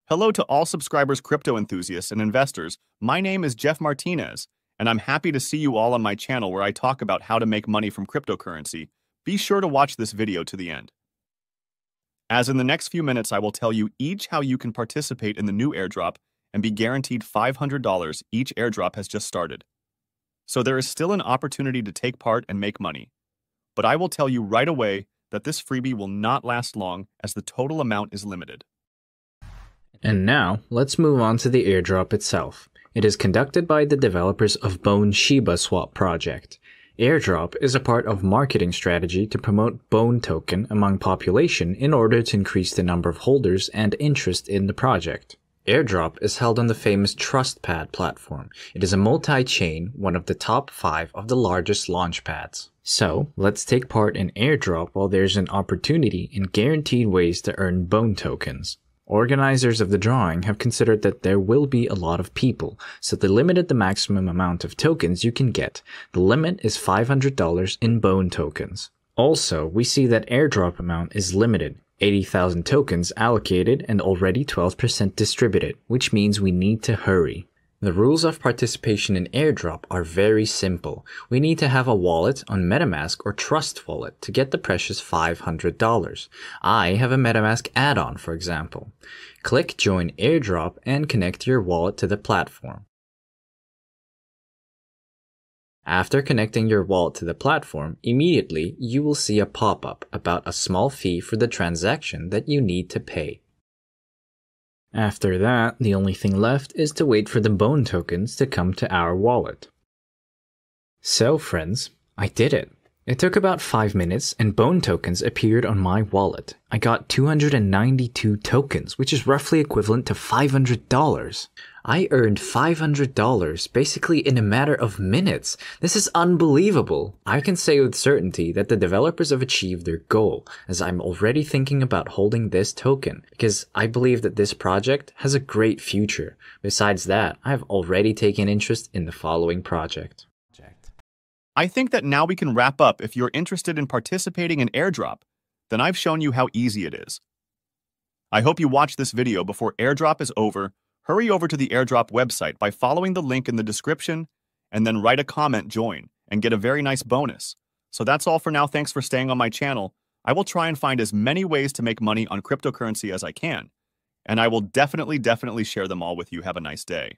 Hello to all subscribers, crypto enthusiasts, and investors. My name is Jeff Martinez, and I'm happy to see you all on my channel where I talk about how to make money from cryptocurrency. Be sure to watch this video to the end. As in the next few minutes, I will tell you each how you can participate in the new airdrop and be guaranteed $500. Each airdrop has just started. So there is still an opportunity to take part and make money. But I will tell you right away that this freebie will not last long as the total amount is limited. And now, let's move on to the airdrop itself. It is conducted by the developers of Bone Shiba Swap project. Airdrop is a part of marketing strategy to promote Bone token among population in order to increase the number of holders and interest in the project. Airdrop is held on the famous TrustPad platform. It is a multi-chain, one of the top 5 of the largest launchpads. So, let's take part in Airdrop while there's an opportunity and guaranteed ways to earn Bone tokens. Organizers of the drawing have considered that there will be a lot of people, so they limited the maximum amount of tokens you can get. The limit is $500 in Bone tokens. Also, we see that airdrop amount is limited. 80,000 tokens allocated and already 12% distributed, which means we need to hurry. The rules of participation in airdrop are very simple. We need to have a wallet on MetaMask or Trust Wallet to get the precious $500. I have a MetaMask add-on, for example. Click Join Airdrop and connect your wallet to the platform. After connecting your wallet to the platform, immediately you will see a pop-up about a small fee for the transaction that you need to pay. After that, the only thing left is to wait for the Bone tokens to come to our wallet. So friends, I did it. It took about 5 minutes and Bone tokens appeared on my wallet. I got 292 tokens, which is roughly equivalent to $500. I earned $500 basically in a matter of minutes. This is unbelievable. I can say with certainty that the developers have achieved their goal, as I'm already thinking about holding this token, because I believe that this project has a great future. Besides that, I have already taken interest in the following project. I think that now we can wrap up. If you're interested in participating in airdrop, then I've shown you how easy it is. I hope you watch this video before airdrop is over. Hurry over to the airdrop website by following the link in the description and then write a comment, join, and get a very nice bonus. So that's all for now. Thanks for staying on my channel. I will try and find as many ways to make money on cryptocurrency as I can, and I will definitely share them all with you. Have a nice day.